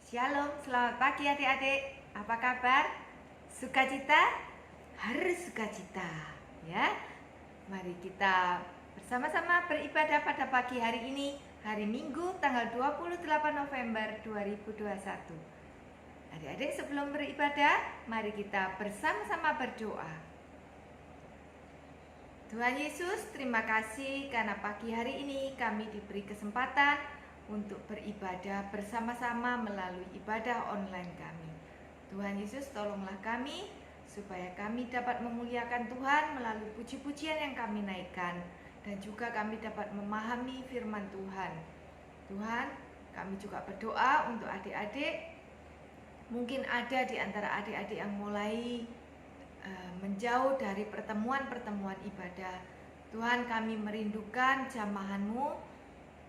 Shalom, selamat pagi adik-adik. Apa kabar? Sukacita? Harus sukacita, ya. Mari kita bersama-sama beribadah pada pagi hari ini, hari Minggu tanggal 28 November 2021. Adik-adik, sebelum beribadah, mari kita bersama-sama berdoa. Tuhan Yesus, terima kasih karena pagi hari ini kami diberi kesempatan untuk beribadah bersama-sama melalui ibadah online kami. Tuhan Yesus, tolonglah kami supaya kami dapat memuliakan Tuhan melalui puji-pujian yang kami naikkan, dan juga kami dapat memahami firman Tuhan. Tuhan, kami juga berdoa untuk adik-adik. Mungkin ada di antara adik-adik yang mulai menjauh dari pertemuan-pertemuan ibadah. Tuhan, kami merindukan jamahan-Mu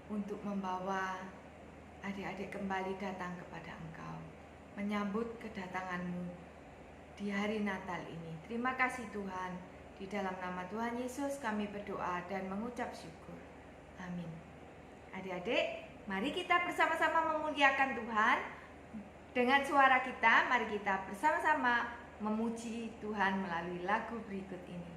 untuk membawa adik-adik kembali datang kepada Engkau, menyambut kedatangan-Mu di hari Natal ini. Terima kasih Tuhan. Di dalam nama Tuhan Yesus kami berdoa dan mengucap syukur. Amin. Adik-adik, mari kita bersama-sama memuliakan Tuhan. Dengan suara kita, mari kita bersama-sama memuji Tuhan melalui lagu berikut ini.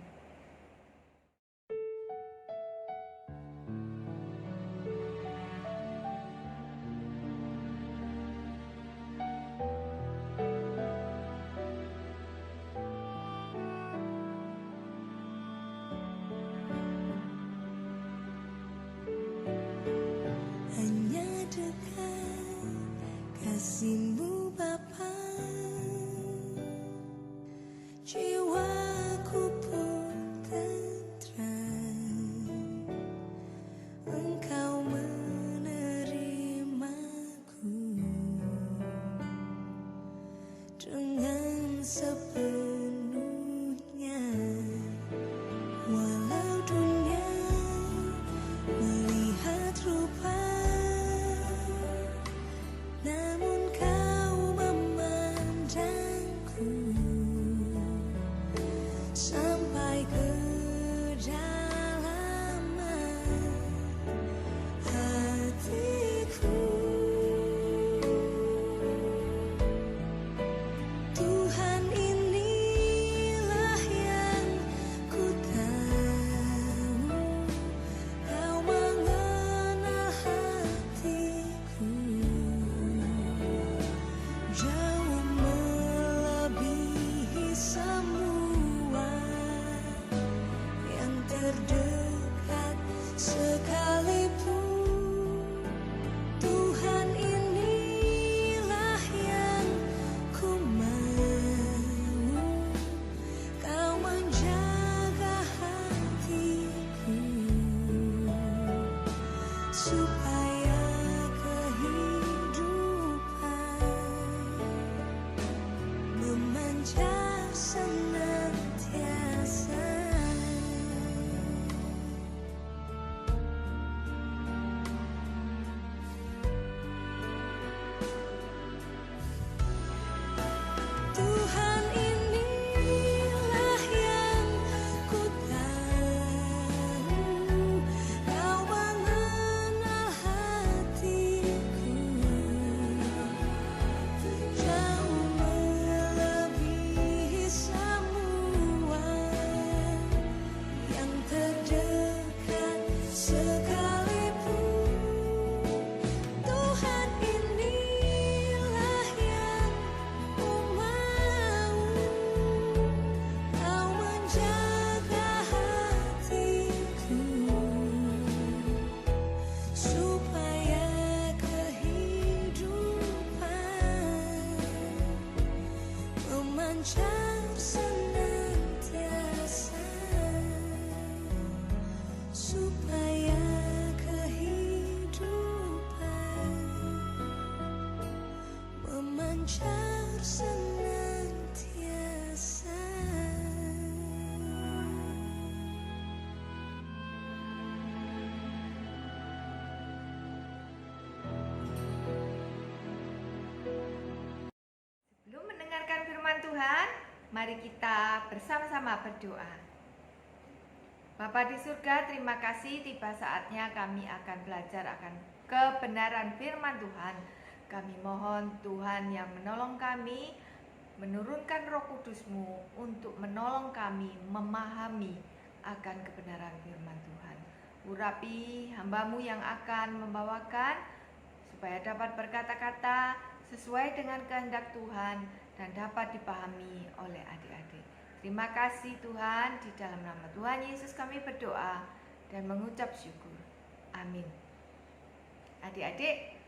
Kasih-Mu Bapa, jiwaku pun tentram. Engkau menerimaku dengan sepenuhnya. Walau dunia melihat rupa, namun Kau memandangku sampai ke kedalaman hatiku. Tuhan, inilah yang ku tahu, Kau mengenal hatiku jauh melebihi semua yang terdekat sekalipun. Tuhan, inilah yang ku mau, Kau menjaga hatiku supaya kehidupan memancar senantiasa. Tuhan, inilah yang ku tahu, Kau mengenal hatiku jauh melebihi semua yang terdekat sekalipun. Tuhan, inilah yang ku mau, Kau menjaga hatiku supaya kehidupan memancar senantiasa, supaya kehidupan memancar senantiasa. Sebelum mendengarkan firman Tuhan, mari kita bersama-sama berdoa. Bapa di surga, terima kasih tiba saatnya kami akan belajar akan kebenaran firman Tuhan. Kami mohon Tuhan yang menolong kami, menurunkan Roh Kudus-Mu untuk menolong kami memahami akan kebenaran firman Tuhan. Urapi hamba-Mu yang akan membawakan, supaya dapat berkata-kata sesuai dengan kehendak Tuhan dan dapat dipahami oleh adik-adik. Terima kasih Tuhan, di dalam nama Tuhan Yesus kami berdoa dan mengucap syukur. Amin. Adik-adik,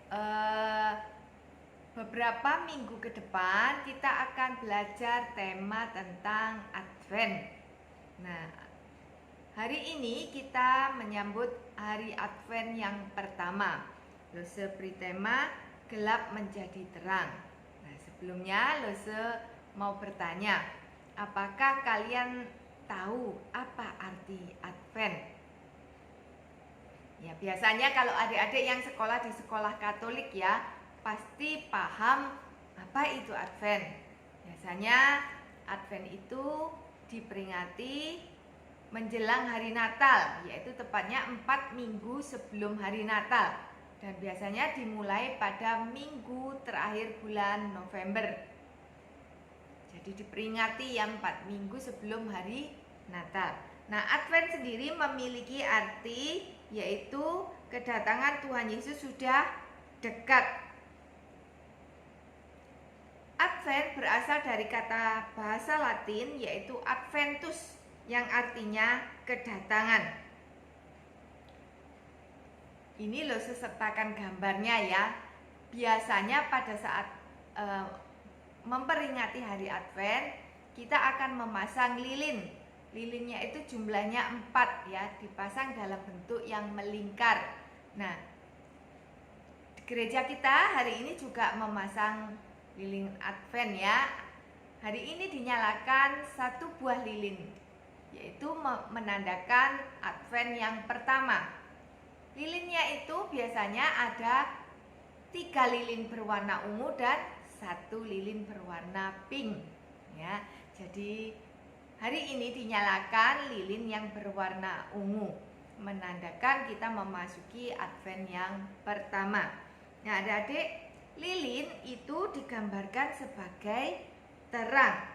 beberapa minggu ke depan kita akan belajar tema tentang Advent. Nah, hari ini kita menyambut hari Advent yang pertama. Lose beri tema gelap menjadi terang. Nah, sebelumnya Lose mau bertanya, apakah kalian tahu apa arti Advent? Ya, biasanya kalau adik-adik yang sekolah di sekolah Katolik ya, pasti paham apa itu Advent. Biasanya Advent itu diperingati menjelang hari Natal, yaitu tepatnya 4 minggu sebelum hari Natal. Dan biasanya dimulai pada minggu terakhir bulan November. Jadi diperingati yang 4 minggu sebelum hari Natal. Nah, Advent sendiri memiliki arti yaitu kedatangan Tuhan Yesus sudah dekat. Advent berasal dari kata bahasa Latin yaitu Adventus yang artinya kedatangan. Ini loh sertakan gambarnya ya. Biasanya pada saat memperingati hari Advent, kita akan memasang lilin. Lilinnya itu jumlahnya 4 ya, dipasang dalam bentuk yang melingkar. Nah, di gereja kita hari ini juga memasang lilin Advent ya. Hari ini dinyalakan 1 buah lilin, yaitu menandakan Advent yang pertama. Lilinnya itu biasanya ada 3 lilin berwarna ungu dan 1 lilin berwarna pink ya. Jadi hari ini dinyalakan lilin yang berwarna ungu, menandakan kita memasuki Advent yang pertama. Nah, adik-adik, lilin itu digambarkan sebagai terang,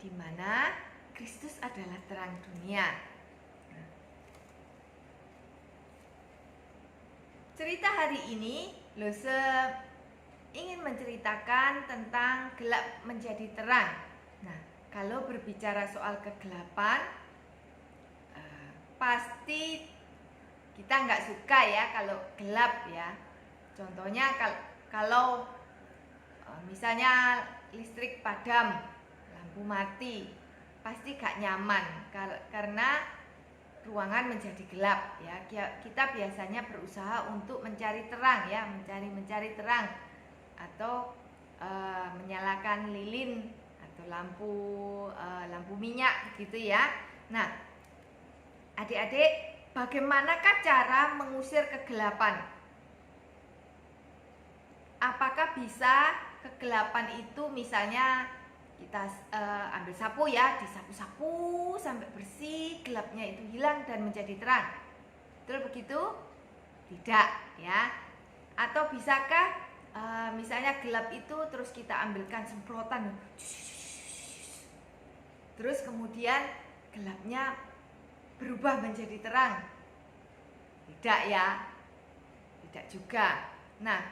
di mana Kristus adalah terang dunia. Cerita hari ini Lose ingin menceritakan tentang gelap menjadi terang. Nah, kalau berbicara soal kegelapan, pasti kita nggak suka ya kalau gelap ya. Contohnya kalau misalnya listrik padam, lampu mati, pasti gak nyaman karena ruangan menjadi gelap ya. Kita biasanya berusaha untuk mencari terang ya, mencari terang atau menyalakan lilin atau lampu minyak gitu ya. Nah, adik-adik, bagaimanakah cara mengusir kegelapan? Apakah bisa kegelapan itu misalnya kita ambil sapu ya, disapu-sapu sampai bersih, gelapnya itu hilang dan menjadi terang? Betul begitu? Tidak ya. Atau bisakah misalnya gelap itu terus kita ambilkan semprotan, terus kemudian gelapnya berubah menjadi terang? Tidak ya, tidak juga. Nah,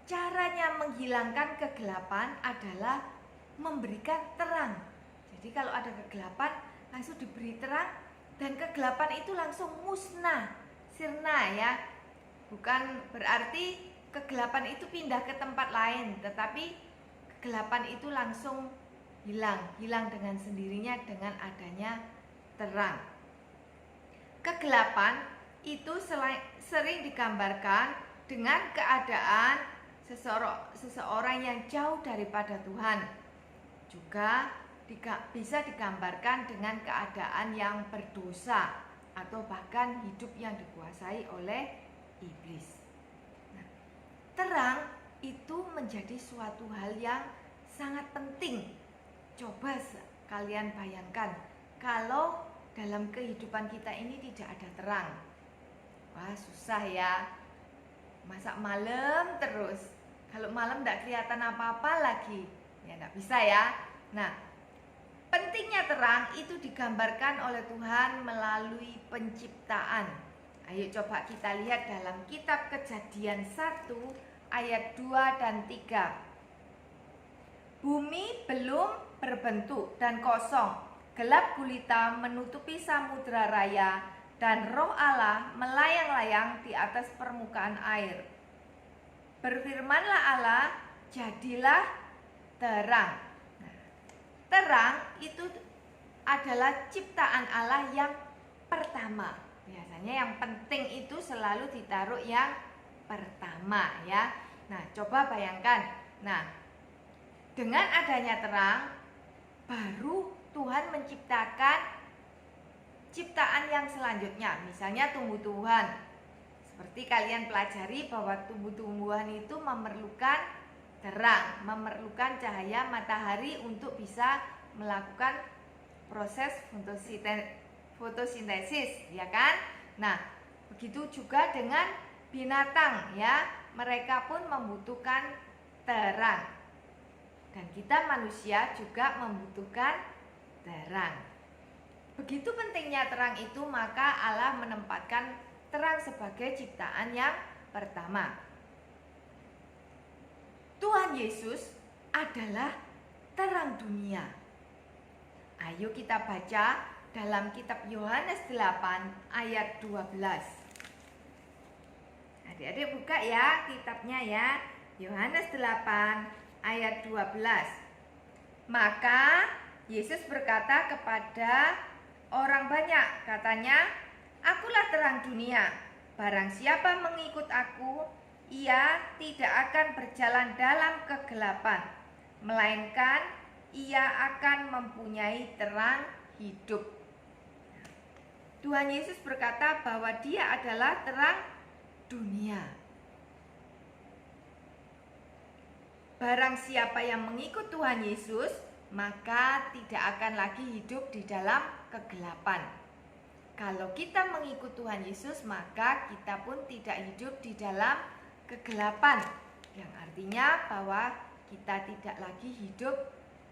caranya menghilangkan kegelapan adalah memberikan terang. Jadi kalau ada kegelapan langsung diberi terang dan kegelapan itu langsung musnah, sirna ya. Bukan berarti kegelapan itu pindah ke tempat lain, tetapi kegelapan itu langsung hilang dengan sendirinya dengan adanya terang. Kegelapan itu sering digambarkan dengan keadaan seseorang yang jauh daripada Tuhan. Juga bisa digambarkan dengan keadaan yang berdosa atau bahkan hidup yang dikuasai oleh iblis. Nah, terang itu menjadi suatu hal yang sangat penting. Coba kalian bayangkan kalau dalam kehidupan kita ini tidak ada terang. Wah, susah ya. masak malam terus. Kalau malam tidak kelihatan apa-apa lagi, ya tidak bisa ya. Nah, pentingnya terang itu digambarkan oleh Tuhan melalui penciptaan. Ayo coba kita lihat dalam kitab Kejadian 1 ayat 2 dan 3. Bumi belum berbentuk dan kosong, gelap gulita menutupi samudra raya, dan Roh Allah melayang-layang di atas permukaan air. Berfirmanlah Allah, jadilah terang. Nah, terang itu adalah ciptaan Allah yang pertama. Biasanya yang penting itu selalu ditaruh yang pertama ya. Nah, coba bayangkan. Nah, dengan adanya terang, baru Tuhan menciptakan ciptaan yang selanjutnya. Misalnya tumbuh-tumbuhan. Seperti kalian pelajari bahwa tumbuh-tumbuhan itu memerlukan terang, memerlukan cahaya matahari untuk bisa melakukan proses fotosintesis, ya kan? Nah, begitu juga dengan binatang ya, mereka pun membutuhkan terang. Dan kita manusia juga membutuhkan terang. Begitu pentingnya terang itu, maka Allah menempatkan terang sebagai ciptaan yang pertama. Tuhan Yesus adalah terang dunia. Ayo kita baca dalam kitab Yohanes 8 ayat 12. Adik-adik buka ya kitabnya ya. Yohanes 8 ayat 12. Maka Yesus berkata kepada orang banyak, katanya, "Akulah terang dunia. Barang siapa mengikut aku, ia tidak akan berjalan dalam kegelapan, melainkan ia akan mempunyai terang hidup." Tuhan Yesus berkata bahwa Dia adalah terang dunia. Barang siapa yang mengikut Tuhan Yesus, maka tidak akan lagi hidup di dalam kegelapan. Kalau kita mengikut Tuhan Yesus, maka kita pun tidak hidup di dalam kegelapan. Yang artinya bahwa kita tidak lagi hidup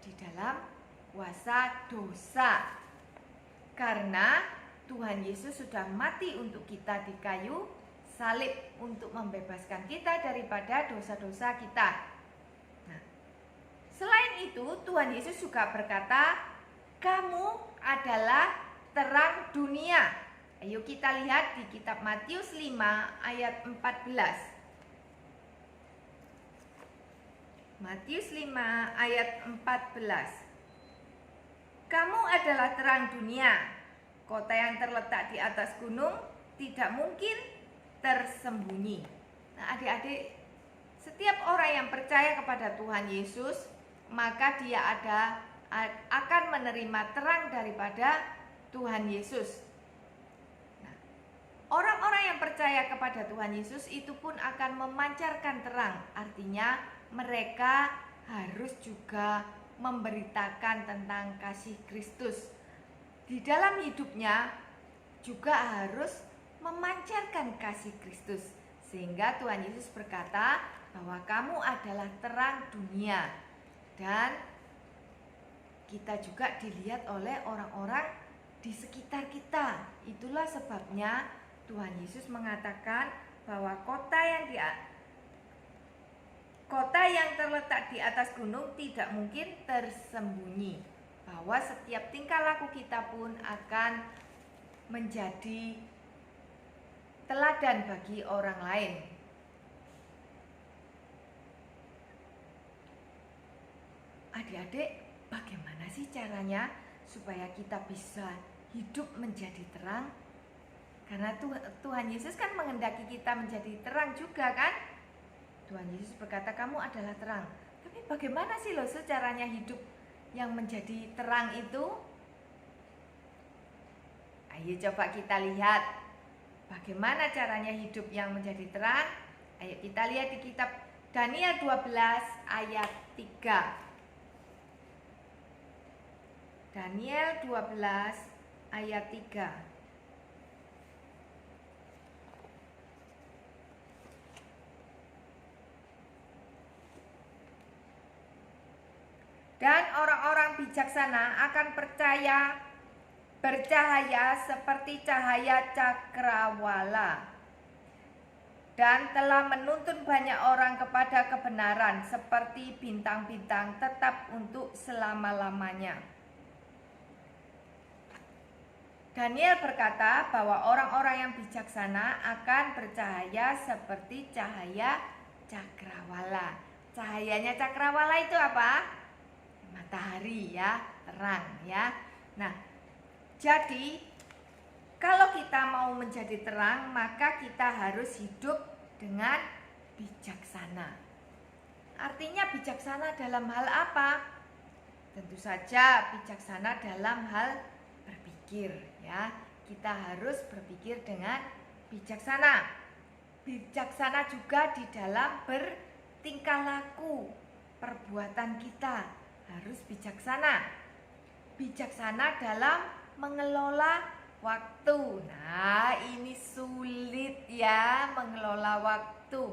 di dalam kuasa dosa. Karena Tuhan Yesus sudah mati untuk kita di kayu salib untuk membebaskan kita daripada dosa-dosa kita. Nah, selain itu Tuhan Yesus juga berkata, "Kamu adalah terang dunia." Ayo kita lihat di kitab Matius 5 ayat 14. Matius 5 ayat 14. "Kamu adalah terang dunia. Kota yang terletak di atas gunung tidak mungkin tersembunyi." Nah, adik-adik, setiap orang yang percaya kepada Tuhan Yesus, maka dia akan menerima terang daripada Tuhan Yesus. Nah, orang-orang yang percaya kepada Tuhan Yesus itu pun akan memancarkan terang. Artinya mereka harus juga memberitakan tentang kasih Kristus. Di dalam hidupnya juga harus memancarkan kasih Kristus. Sehingga Tuhan Yesus berkata bahwa kamu adalah terang dunia. Dan kita juga dilihat oleh orang-orang di sekitar kita. Itulah sebabnya Tuhan Yesus mengatakan bahwa kota yang terletak di atas gunung tidak mungkin tersembunyi. Bahwa setiap tingkah laku kita pun akan menjadi teladan bagi orang lain. Adik-adik, bagaimana sih caranya supaya kita bisa hidup menjadi terang? Karena Tuhan Yesus kan menghendaki kita menjadi terang juga kan? Tuhan Yesus berkata kamu adalah terang. Tapi bagaimana sih loh caranya hidup yang menjadi terang itu? Ayo coba kita lihat bagaimana caranya hidup yang menjadi terang. Ayo kita lihat di kitab Daniel 12 ayat 3. Daniel 12 ayat 3. Dan orang-orang bijaksana akan bercahaya seperti cahaya cakrawala, dan telah menuntun banyak orang kepada kebenaran seperti bintang-bintang tetap untuk selama-lamanya. Daniel berkata bahwa orang-orang yang bijaksana akan bercahaya seperti cahaya cakrawala. Cahayanya cakrawala itu apa? Matahari ya, terang ya. Nah, jadi kalau kita mau menjadi terang, maka kita harus hidup dengan bijaksana. Artinya bijaksana dalam hal apa? Tentu saja bijaksana dalam hal berpikir ya. Kita harus berpikir dengan bijaksana. Bijaksana juga di dalam bertingkah laku. Perbuatan kita harus bijaksana. Bijaksana dalam mengelola waktu. Nah, ini sulit ya, mengelola waktu.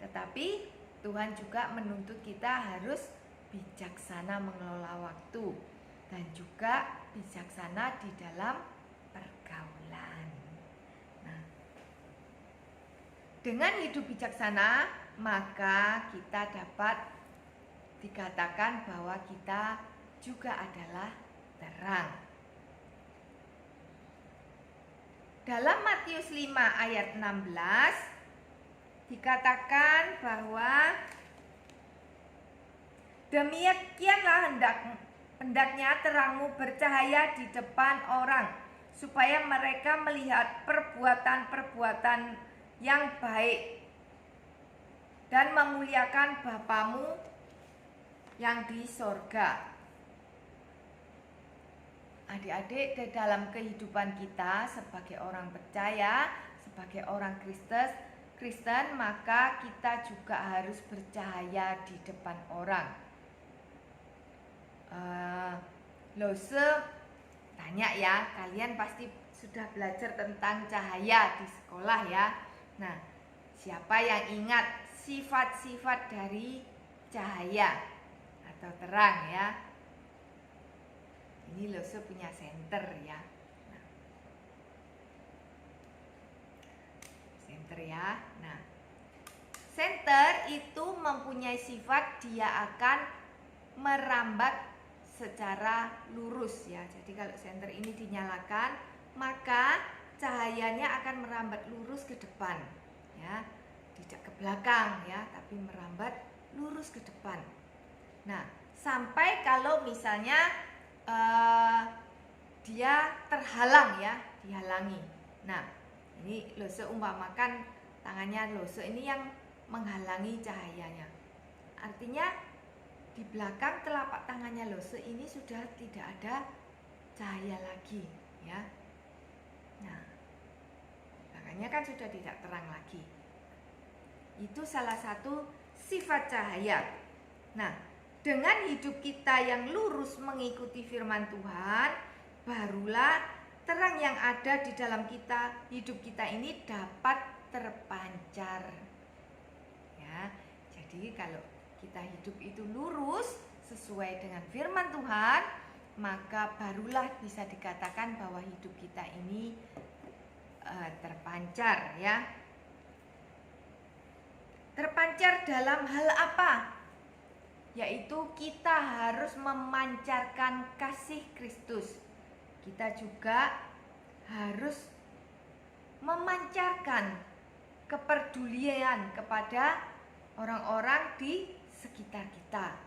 Tetapi Tuhan juga menuntut kita harus bijaksana mengelola waktu dan juga bijaksana di dalam pergaulan. Nah, dengan hidup bijaksana, maka kita dapat dikatakan bahwa kita juga adalah terang. Dalam Matius 5 ayat 16 dikatakan bahwa demikianlah hendaknya terangmu bercahaya di depan orang, supaya mereka melihat perbuatan-perbuatan yang baik dan memuliakan Bapamu yang di sorga. Adik-adik, di dalam kehidupan kita sebagai orang percaya, sebagai orang Kristen, maka kita juga harus bercahaya di depan orang. Lose tanya ya, kalian pasti sudah belajar tentang cahaya di sekolah ya. Nah, siapa yang ingat sifat-sifat dari cahaya atau terang ya? Ini Lose punya senter ya. Nah, senter ya. Nah, senter itu mempunyai sifat dia akan merambat secara lurus ya. Jadi kalau senter ini dinyalakan, maka cahayanya akan merambat lurus ke depan ya, tidak ke belakang ya, tapi merambat lurus ke depan. Nah, sampai kalau misalnya dia terhalang ya, dihalangi. Nah, ini Lose umpamakan tangannya Lose ini yang menghalangi cahayanya. Artinya di belakang telapak tangannya Lose ini sudah tidak ada cahaya lagi ya. Nah, belakangnya kan sudah tidak terang lagi. Itu salah satu sifat cahaya. Nah, dengan hidup kita yang lurus mengikuti firman Tuhan, barulah terang yang ada di dalam hidup kita ini dapat terpancar. Ya, jadi kalau kita hidup itu lurus sesuai dengan firman Tuhan, maka barulah bisa dikatakan bahwa hidup kita ini terpancar ya. Terpancar dalam hal apa? Yaitu kita harus memancarkan kasih Kristus. Kita juga harus memancarkan kepedulian kepada orang-orang di sekitar kita.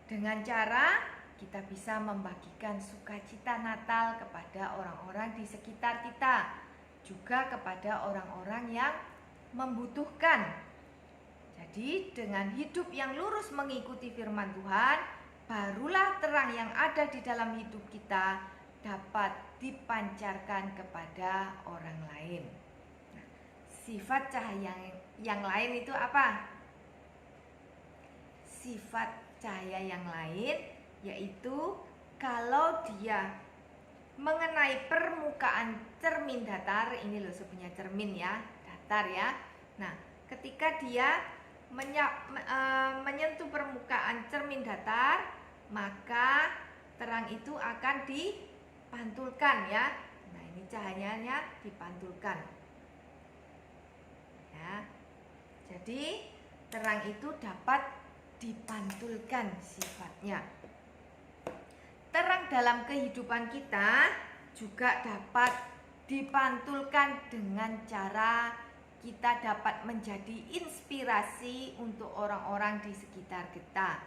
Dengan cara kita bisa membagikan sukacita Natal kepada orang-orang di sekitar kita, juga kepada orang-orang yang membutuhkan. Jadi dengan hidup yang lurus mengikuti firman Tuhan, barulah terang yang ada di dalam hidup kita dapat dipancarkan kepada orang lain. Nah, sifat cahaya yang lain itu apa? Sifat cahaya yang lain yaitu kalau dia mengenai permukaan cermin datar, ini loh sebenarnya cermin ya, datar ya. Nah, ketika dia menyentuh permukaan cermin datar, maka terang itu akan dipantulkan ya. Nah, ini cahayanya dipantulkan. Ya. Jadi terang itu dapat dipantulkan sifatnya. Terang dalam kehidupan kita juga dapat dipantulkan dengan cara kita dapat menjadi inspirasi untuk orang-orang di sekitar kita.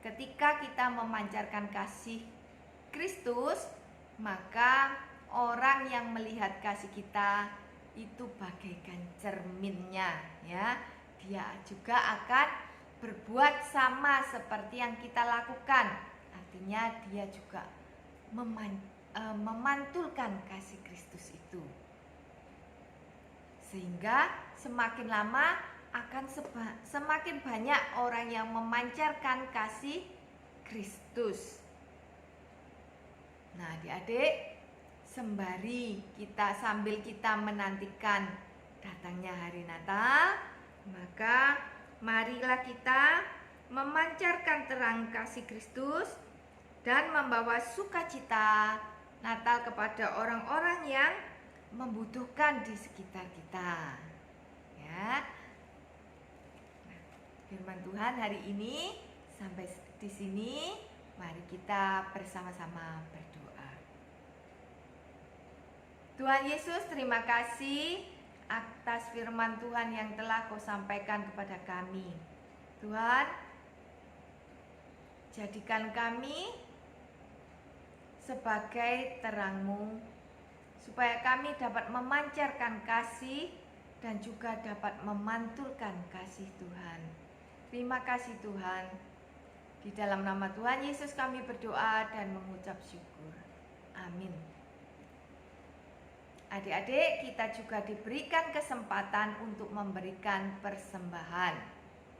Ketika kita memancarkan kasih Kristus, maka orang yang melihat kasih kita itu bagaikan cerminnya ya. Dia juga akan berbuat sama seperti yang kita lakukan. Artinya dia juga memantulkan kasih Kristus itu. Sehingga semakin lama akan semakin banyak orang yang memancarkan kasih Kristus. Nah, adik-adik, sambil kita menantikan datangnya hari Natal, maka marilah kita memancarkan terang kasih Kristus dan membawa sukacita Natal kepada orang-orang yang membutuhkan di sekitar kita. Ya. Nah, firman Tuhan hari ini sampai di sini. Mari kita bersama-sama berdoa. Tuhan Yesus, terima kasih atas firman Tuhan yang telah Kau sampaikan kepada kami. Tuhan, jadikan kami sebagai terang-Mu, supaya kami dapat memancarkan kasih dan juga dapat memantulkan kasih Tuhan. Terima kasih Tuhan. Di dalam nama Tuhan Yesus kami berdoa dan mengucap syukur. Amin. Adik-adik, kita juga diberikan kesempatan untuk memberikan persembahan.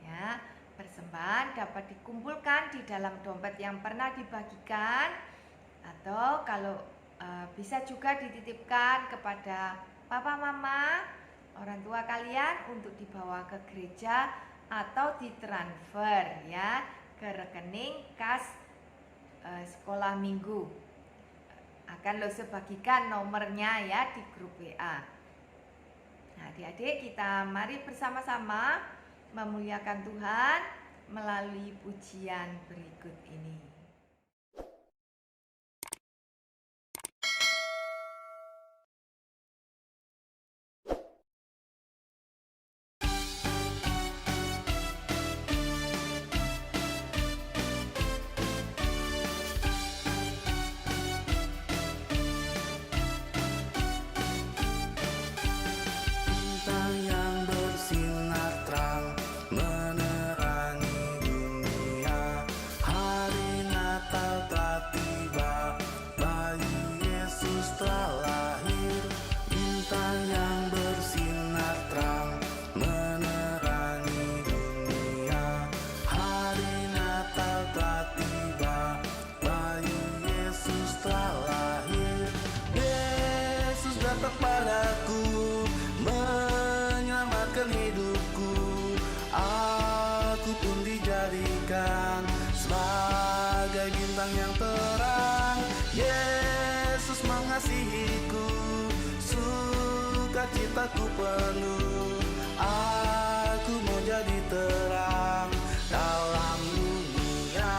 Ya, persembahan dapat dikumpulkan di dalam dompet yang pernah dibagikan, atau kalau bisa juga dititipkan kepada papa mama, orang tua kalian untuk dibawa ke gereja atau ditransfer ya ke rekening kas sekolah minggu. Akan Lose bagikan nomornya ya di grup WA. Nah, adik-adik, kita mari bersama-sama memuliakan Tuhan melalui pujian berikut ini. Bintang yang bersinar terang menerangi dunia. Hari Natal telah tiba, bayi Yesus telah lahir. Bintang yang bersinar terang menerangi dunia. Hari Natal telah tiba, bayi Yesus telah lahir. Yesus datang padaku, menyelamatkan hidupku. Aku pun dijadikan sebagai bintang yang terang. Yesus mengasihiku, sukacitaku penuh. Aku mau jadi terang dalam dunia.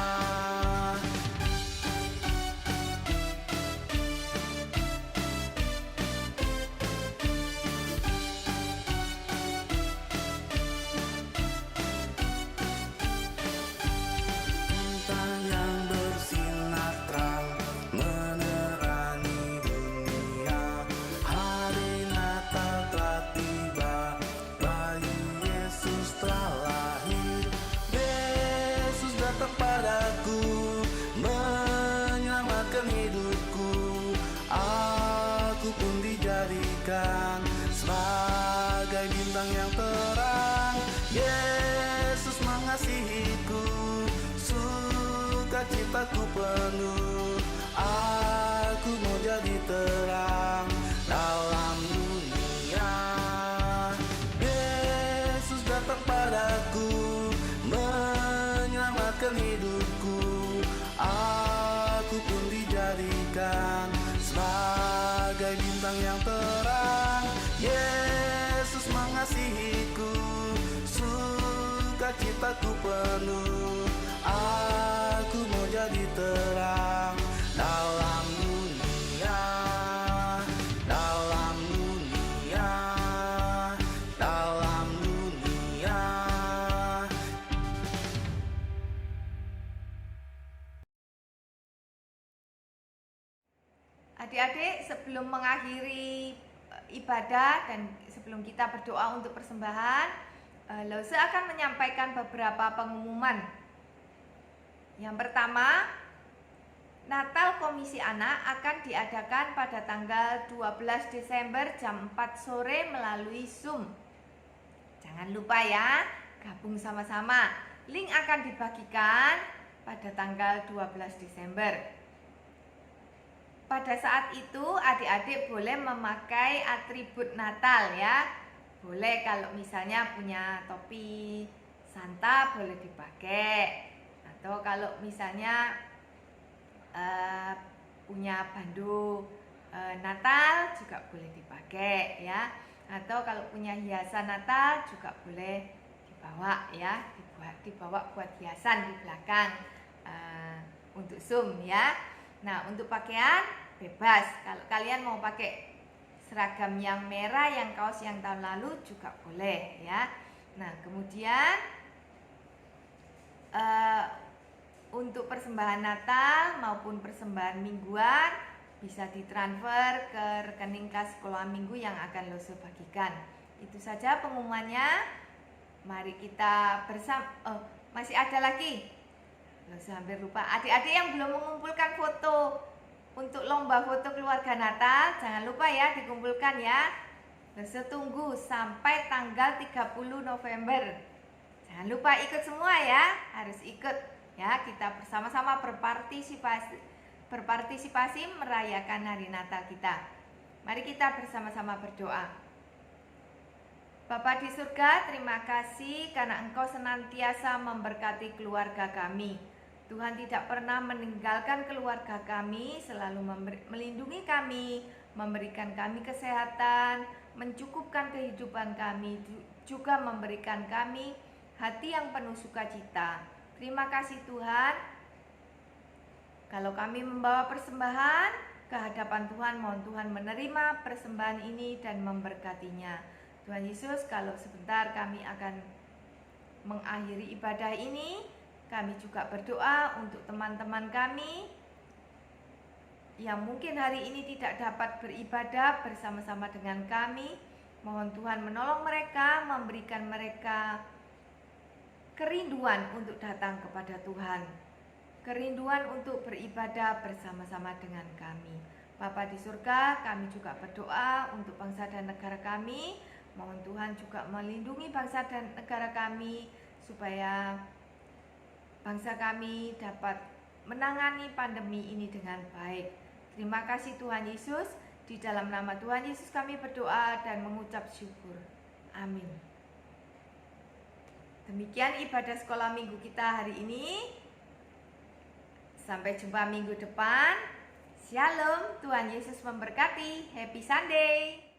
Bintang yang bersinar terang menerangi dunia. Hari Natal telah tiba, dalam hidupku. Aku pun dijadikan sebagai bintang yang terang. Yesus mengasihiku, sukacitaku penuh. Aku mau jadi terang dalam dunia, dalam dunia, dalam dunia. Adik-adik, sebelum mengakhiri ibadah dan sebelum kita berdoa untuk persembahan, Lause akan menyampaikan beberapa pengumuman. Yang pertama, Natal Komisi Anak akan diadakan pada tanggal 12 Desember jam 4 sore melalui Zoom. Jangan lupa ya, gabung sama-sama. Link akan dibagikan pada tanggal 12 Desember. Pada saat itu adik-adik boleh memakai atribut Natal ya. Boleh kalau misalnya punya topi Santa boleh dipakai. Atau kalau misalnya punya bandu Natal juga boleh dipakai ya. Atau kalau punya hiasan Natal juga boleh dibawa ya, dibawa buat hiasan di belakang untuk Zoom ya. Nah, untuk pakaian bebas. Kalau kalian mau pakai seragam yang merah, yang kaos yang tahun lalu juga boleh ya. Nah, kemudian untuk persembahan Natal maupun persembahan mingguan bisa ditransfer ke rekening kas sekolah minggu yang akan Lause bagikan. Itu saja pengumumannya. Mari kita bersama. Masih ada lagi. Lause hampir lupa. Adik-adik yang belum mengumpulkan foto untuk lomba foto keluarga Natal, jangan lupa ya dikumpulkan ya. Lause tunggu sampai tanggal 30 November. Jangan lupa ikut semua ya, harus ikut ya. Kita bersama-sama berpartisipasi merayakan hari Natal kita. Mari kita bersama-sama berdoa. Bapa di surga, terima kasih karena Engkau senantiasa memberkati keluarga kami. Tuhan tidak pernah meninggalkan keluarga kami, selalu melindungi kami, memberikan kami kesehatan, mencukupkan kehidupan kami, juga memberikan kami hati yang penuh sukacita. Terima kasih Tuhan. Kalau kami membawa persembahan ke hadapan Tuhan, mohon Tuhan menerima persembahan ini dan memberkatinya. Tuhan Yesus, kalau sebentar kami akan mengakhiri ibadah ini, kami juga berdoa untuk teman-teman kami yang mungkin hari ini tidak dapat beribadah bersama-sama dengan kami. Mohon Tuhan menolong mereka, memberikan mereka kerinduan untuk datang kepada Tuhan, kerinduan untuk beribadah bersama-sama dengan kami. Bapa di surga, kami juga berdoa untuk bangsa dan negara kami. Mohon Tuhan juga melindungi bangsa dan negara kami supaya bangsa kami dapat menangani pandemi ini dengan baik. Terima kasih Tuhan Yesus. Di dalam nama Tuhan Yesus kami berdoa dan mengucap syukur. Amin. Demikian ibadah sekolah minggu kita hari ini. Sampai jumpa minggu depan. Shalom, Tuhan Yesus memberkati. Happy Sunday.